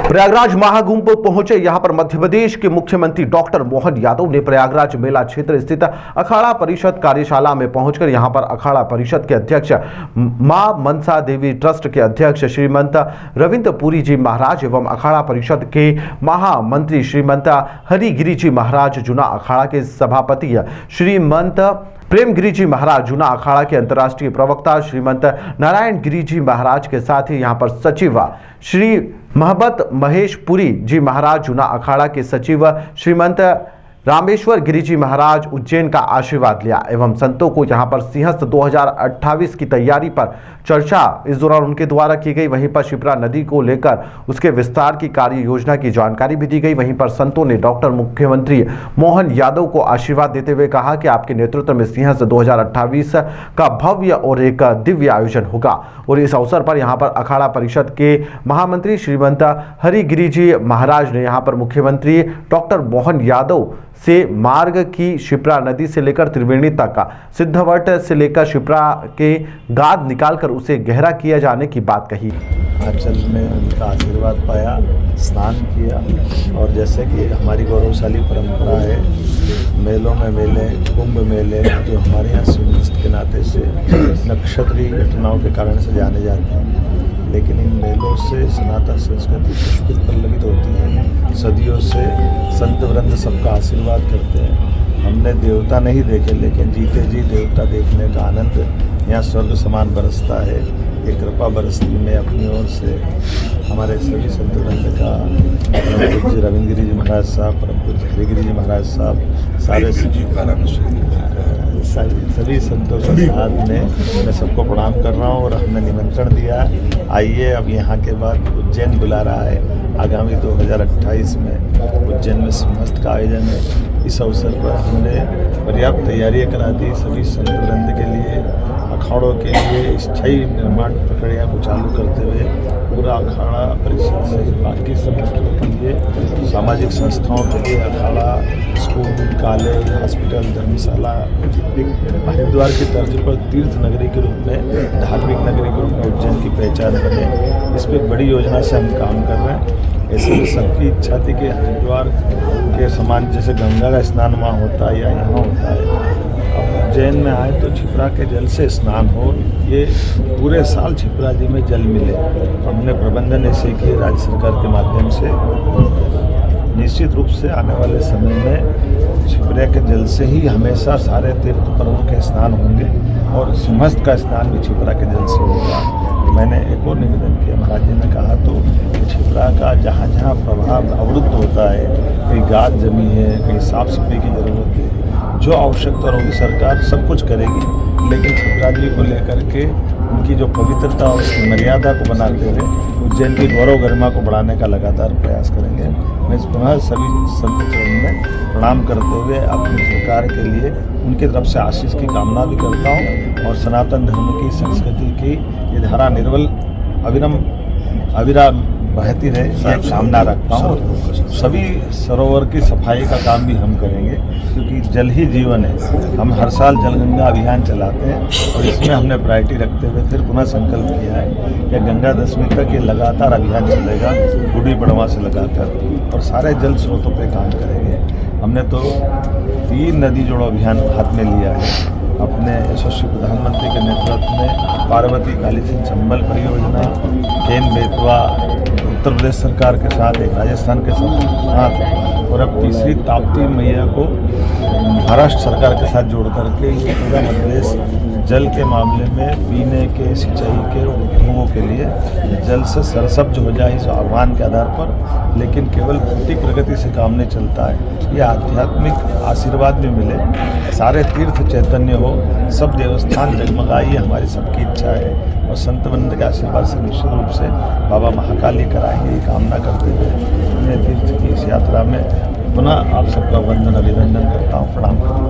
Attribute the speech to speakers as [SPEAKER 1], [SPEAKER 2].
[SPEAKER 1] प्रयागराज महाकुंभ पहुंचे यहां पर मध्य प्रदेश के मुख्यमंत्री डॉक्टर मोहन यादव ने प्रयागराज मेला क्षेत्र स्थित अखाड़ा परिषद कार्यशाला में पहुंचकर यहां पर अखाड़ा परिषद के अध्यक्ष मां मनसा देवी ट्रस्ट के अध्यक्ष श्रीमंत रविंद्र पुरी जी महाराज एवं अखाड़ा परिषद के महामंत्री श्रीमंत हरिगिरी जी महाराज जूना अखाड़ा के सभापति श्रीमंत प्रेमगिरी जी महाराज जूना अखाड़ा के अंतर्राष्ट्रीय प्रवक्ता श्रीमंत नारायण गिरी जी महाराज के साथ ही यहां पर सचिव श्री महबत महेश पुरी जी महाराज जूना अखाड़ा के सचिव श्रीमंत रामेश्वर गिरी जी महाराज उज्जैन का आशीर्वाद लिया एवं संतों को यहां पर सिंहस्थ 2028 की तैयारी पर चर्चा इस दौरान उनके द्वारा की गई। वहीं पर शिप्रा नदी को लेकर उसके विस्तार की कार्य योजना की जानकारी भी दी गई। वहीं पर संतों ने डॉक्टर मुख्यमंत्री मोहन यादव को आशीर्वाद देते हुए कहा कि आपके नेतृत्व में सिंहस्थ 2028 का भव्य और एक दिव्य आयोजन होगा। और इस अवसर पर यहां पर अखाड़ा परिषद के महामंत्री श्रीमंत हरिगिरी जी महाराज ने यहां पर मुख्यमंत्री डॉक्टर मोहन यादव से मार्ग की शिप्रा नदी से लेकर त्रिवेणी तक का सिद्धवट से लेकर शिप्रा के गाद निकालकर उसे गहरा किया जाने की बात कही।
[SPEAKER 2] आंचल में उनका आशीर्वाद पाया, स्नान किया और जैसे कि हमारी गौरवशाली परंपरा है, मेलों में मेले, कुंभ मेले जो हमारे यहाँ सुनिश्चित के नाते से नक्षत्रीय घटनाओं के कारण से जाने जाते हैं, लेकिन इन मेलों से सनातन संस्कृति पुष्पित पल्लवित होती है। सदियों से संत वृंद सबका आशीर्वाद करते हैं। हमने देवता नहीं देखे, लेकिन जीते जी देवता देखने का आनंद यहाँ स्वर्ग समान बरसता है। ये कृपा बरसती में अपनी ओर से हमारे सभी संत वृंद का परम पूज्य रविंद्र गिरी जी महाराज साहब, परम पूज्य हरिगिरी जी महाराज साहब, सारे सभी संतों के साथ में मैं सबको प्रणाम कर रहा हूँ और हमने निमंत्रण दिया। आइए, अब यहाँ के बाद उज्जैन बुला रहा है। आगामी 2028 में उज्जैन में सिंहस्थ का आयोजन है। इस अवसर पर हमने पर्याप्त तैयारियां करा दी सभी संत वृंद के लिए, अखाड़ों के लिए स्थायी निर्माण प्रक्रिया को चालू करते हुए पूरा अखाड़ा परिषद से बाकी सब के लिए, सामाजिक संस्थाओं के लिए अखाड़ा, स्कूल, कॉलेज, हॉस्पिटल, धर्मशाला एक हरिद्वार की तर्ज पर तीर्थ नगरी के रूप में, धार्मिक नगरी के रूप में उज्जैन की पहचान बने। इस पर बड़ी योजना से हम काम कर रहे हैं। ऐसे में सबकी इच्छा थी कि हरिद्वार के समान जैसे गंगा का स्नान वहाँ होता है या यहाँ होता है, अब उज्जैन में आए तो छिपरा के जल से स्नान हो, ये पूरे साल छिपरा जी में जल मिले। हमने प्रबंधन ऐसे किए राज्य सरकार के माध्यम से। निश्चित रूप से आने वाले समय में छिपरा के जल से ही हमेशा सारे तीर्थ पर्वों के स्नान होंगे और सिंहस्थ का स्नान भी छिपरा के जल से होगा। मैंने एक और निवेदन किया, महाराज जी ने कहा तो छिपरा का जहाँ जहाँ प्रभाव अवरुद्ध होता है, कहीं गाद जमी है, कहीं साफ सफाई की ज़रूरत है, जो आवश्यकता होगी सरकार सब कुछ करेगी, लेकिन छिपरा जी को लेकर के उनकी जो पवित्रता और उसकी मर्यादा को बनाते हुए उज्जैन की गौरव गरिमा को बढ़ाने का लगातार प्रयास करेंगे। मैं इस पुनः सभी संत चरण में प्रणाम करते हुए अपनी सरकार के लिए उनकी तरफ से आशीष की कामना भी करता हूँ और सनातन धर्म की संस्कृति की ये धारा निर्वल अविराम बहती रहे, ये कामना रखता हूँ। सभी सरोवर की सफाई का काम भी हम करेंगे, क्योंकि जल ही जीवन है। हम हर साल जलगंगा अभियान चलाते हैं और इसमें हमने प्रायोरिटी रखते हुए फिर पुनः संकल्प किया है कि गंगा दशमी तक ये लगातार अभियान चलेगा, गुड़ी पड़वा से लगाकर, और सारे जल स्रोतों पर काम करेंगे। हमने तो 3 नदी जोड़ो अभियान हाथ में लिया है अपने यशस्वी प्रधानमंत्री के नेतृत्व में। पार्वती काली सिंह चंबल परियोजना, केन बेतवा उत्तर प्रदेश सरकार के साथ, एक राजस्थान के साथ, और अब तीसरी ताप्ती मैया को महाराष्ट्र सरकार के साथ जोड़ करके ये पूरा मध्य प्रदेश जल के मामले में पीने के, सिंचाई के और उपयोगों के लिए जल से सरसब्ज हो जाए इस आह्वान के आधार पर। लेकिन केवल भौतिक प्रगति से काम नहीं चलता है, ये आध्यात्मिक आशीर्वाद भी मिले, सारे तीर्थ चैतन्य हो, सब देवस्थान जगमगाए, ये हमारी सबकी इच्छा है। और संत वृंद के आशीर्वाद से निश्चित रूप से बाबा महाकाल लेकर आएंगे, ये कामना करते हुए अपने तीर्थ की इस यात्रा में पुनः आप सबका वंदन अभिनंदन करता हूँ, प्रणाम करता हूँ।